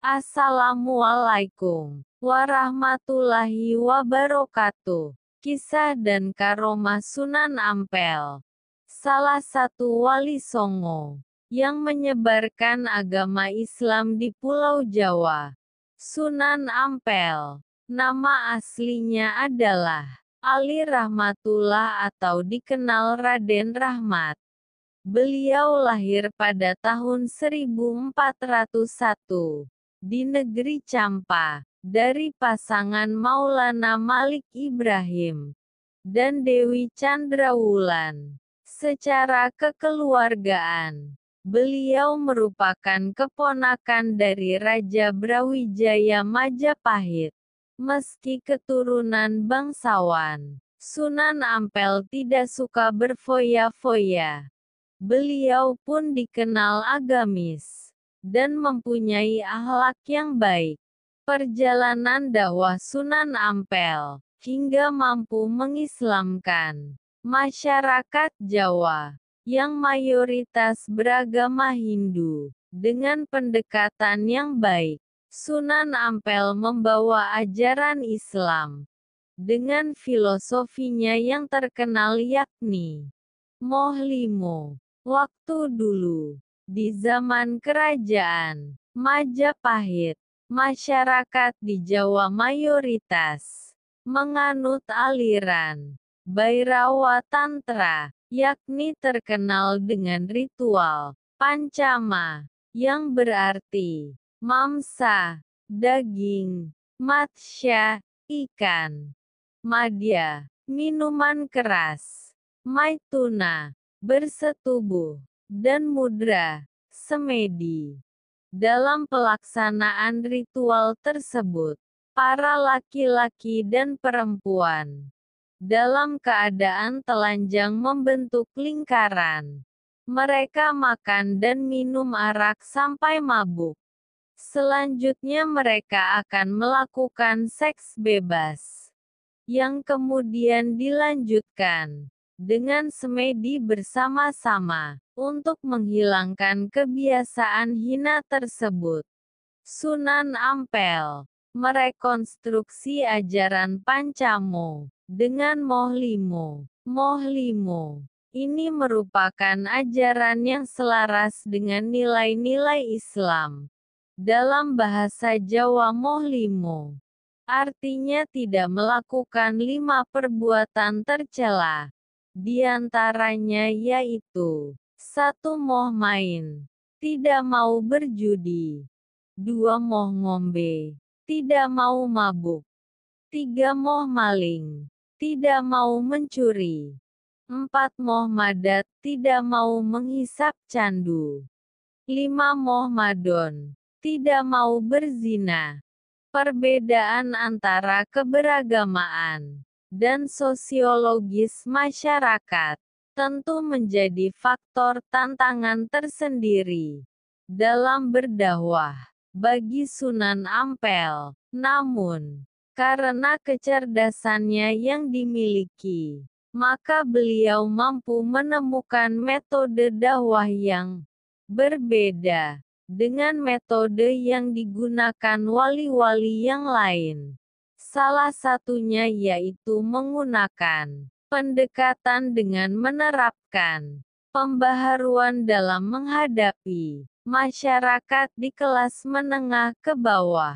Assalamualaikum warahmatullahi wabarakatuh. Kisah dan karomah Sunan Ampel, salah satu wali Songo yang menyebarkan agama Islam di Pulau Jawa. Sunan Ampel, nama aslinya adalah Ali Rahmatullah atau dikenal Raden Rahmat. Beliau lahir pada tahun 1401 di negeri Campa, dari pasangan Maulana Malik Ibrahim dan Dewi Chandrawulan. Secara kekeluargaan, beliau merupakan keponakan dari Raja Brawijaya Majapahit. Meski keturunan bangsawan, Sunan Ampel tidak suka berfoya-foya. Beliau pun dikenal agamis dan mempunyai akhlak yang baik. Perjalanan dakwah Sunan Ampel hingga mampu mengislamkan masyarakat Jawa yang mayoritas beragama Hindu dengan pendekatan yang baik. Sunan Ampel membawa ajaran Islam dengan filosofinya yang terkenal yakni Moh Limo. Waktu dulu, di zaman kerajaan Majapahit, masyarakat di Jawa mayoritas menganut aliran Bhairawa Tantra, yakni terkenal dengan ritual Pancama, yang berarti mamsa, daging, matsya, ikan, madya, minuman keras, maituna, bersetubuh, dan mudra, semedi. Dalam pelaksanaan ritual tersebut, para laki-laki dan perempuan dalam keadaan telanjang membentuk lingkaran. Mereka makan dan minum arak sampai mabuk. Selanjutnya mereka akan melakukan seks bebas, yang kemudian dilanjutkan dengan semedi bersama-sama, untuk menghilangkan kebiasaan hina tersebut. Sunan Ampel merekonstruksi ajaran Pancamo dengan Moh Limo. Moh Limo ini merupakan ajaran yang selaras dengan nilai-nilai Islam. Dalam bahasa Jawa Moh Limo artinya tidak melakukan 5 perbuatan tercela. Di antaranya yaitu 1. Moh main, tidak mau berjudi. 2. Moh ngombe, tidak mau mabuk. 3. Moh maling, tidak mau mencuri. 4. Moh madat, tidak mau menghisap candu. 5. Moh madon, tidak mau berzina. Perbedaan antara keberagamaan dan sosiologis masyarakat tentu menjadi faktor tantangan tersendiri dalam berdakwah bagi Sunan Ampel. Namun, karena kecerdasannya yang dimiliki, maka beliau mampu menemukan metode dakwah yang berbeda dengan metode yang digunakan wali-wali yang lain. Salah satunya yaitu menggunakan pendekatan dengan menerapkan pembaharuan dalam menghadapi masyarakat di kelas menengah ke bawah.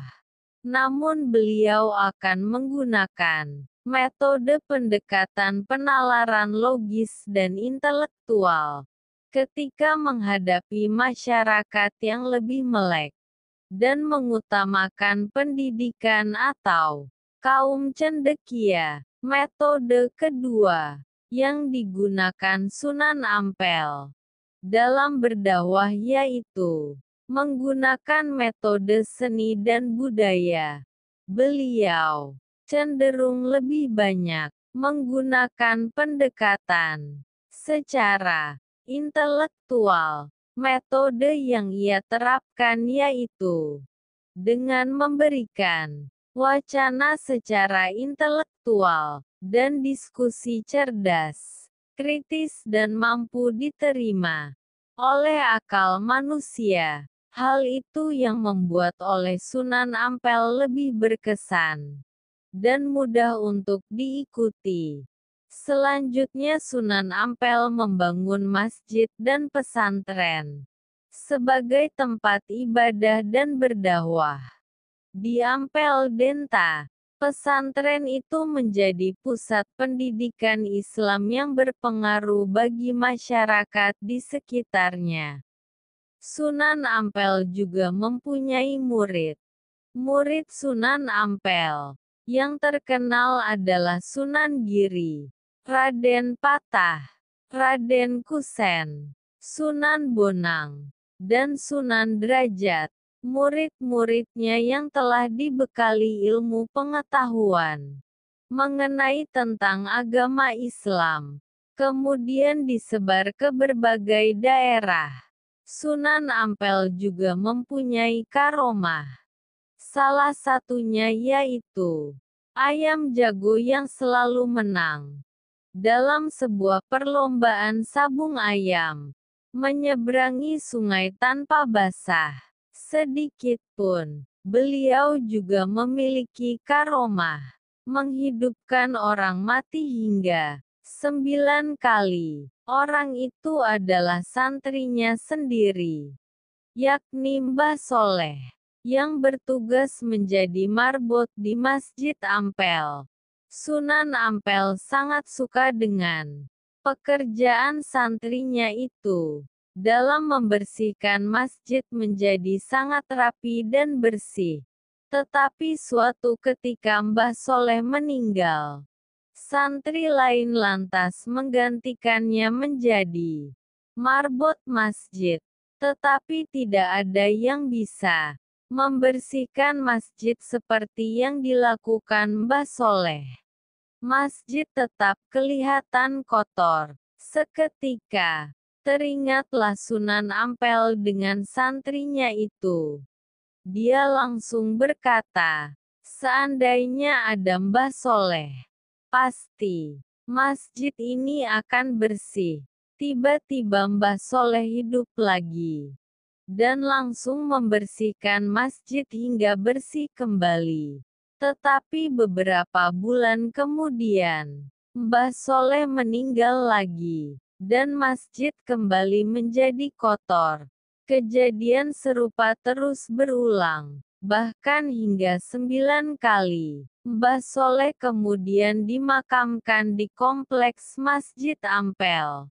Namun beliau akan menggunakan metode pendekatan penalaran logis dan intelektual ketika menghadapi masyarakat yang lebih melek dan mengutamakan pendidikan atau kaum cendekia. Metode kedua yang digunakan Sunan Ampel dalam berdakwah yaitu menggunakan metode seni dan budaya. Beliau cenderung lebih banyak menggunakan pendekatan secara intelektual. Metode yang ia terapkan yaitu dengan memberikan wacana secara intelektual dan diskusi cerdas, kritis dan mampu diterima oleh akal manusia. Hal itu yang membuat oleh Sunan Ampel lebih berkesan dan mudah untuk diikuti. Selanjutnya Sunan Ampel membangun masjid dan pesantren sebagai tempat ibadah dan berdakwah. Di Ampel Denta, pesantren itu menjadi pusat pendidikan Islam yang berpengaruh bagi masyarakat di sekitarnya. Sunan Ampel juga mempunyai murid. Murid Sunan Ampel yang terkenal adalah Sunan Giri, Raden Patah, Raden Kusen, Sunan Bonang, dan Sunan Derajat. Murid-muridnya yang telah dibekali ilmu pengetahuan mengenai tentang agama Islam, kemudian disebar ke berbagai daerah. Sunan Ampel juga mempunyai karomah. Salah satunya yaitu ayam jago yang selalu menang dalam sebuah perlombaan sabung ayam, menyeberangi sungai tanpa basah sedikit pun. Beliau juga memiliki karomah menghidupkan orang mati hingga 9 kali. Orang itu adalah santrinya sendiri, yakni Mbah Soleh, yang bertugas menjadi marbot di Masjid Ampel. Sunan Ampel sangat suka dengan pekerjaan santrinya itu dalam membersihkan masjid menjadi sangat rapi dan bersih. Tetapi suatu ketika Mbah Soleh meninggal, santri lain lantas menggantikannya menjadi marbot masjid. Tetapi tidak ada yang bisa membersihkan masjid seperti yang dilakukan Mbah Soleh. Masjid tetap kelihatan kotor. Seketika, teringatlah Sunan Ampel dengan santrinya itu. Dia langsung berkata, seandainya ada Mbah Soleh, pasti masjid ini akan bersih. Tiba-tiba Mbah Soleh hidup lagi dan langsung membersihkan masjid hingga bersih kembali. Tetapi beberapa bulan kemudian, Mbah Soleh meninggal lagi, dan masjid kembali menjadi kotor. Kejadian serupa terus berulang, bahkan hingga 9 kali. Mbah Soleh kemudian dimakamkan di kompleks Masjid Ampel.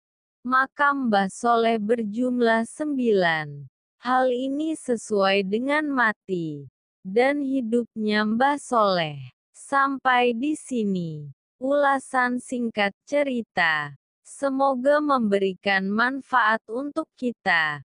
Makam Mbah Soleh berjumlah 9. Hal ini sesuai dengan mati dan hidupnya Mbah Soleh. Sampai di sini ulasan singkat cerita. Semoga memberikan manfaat untuk kita.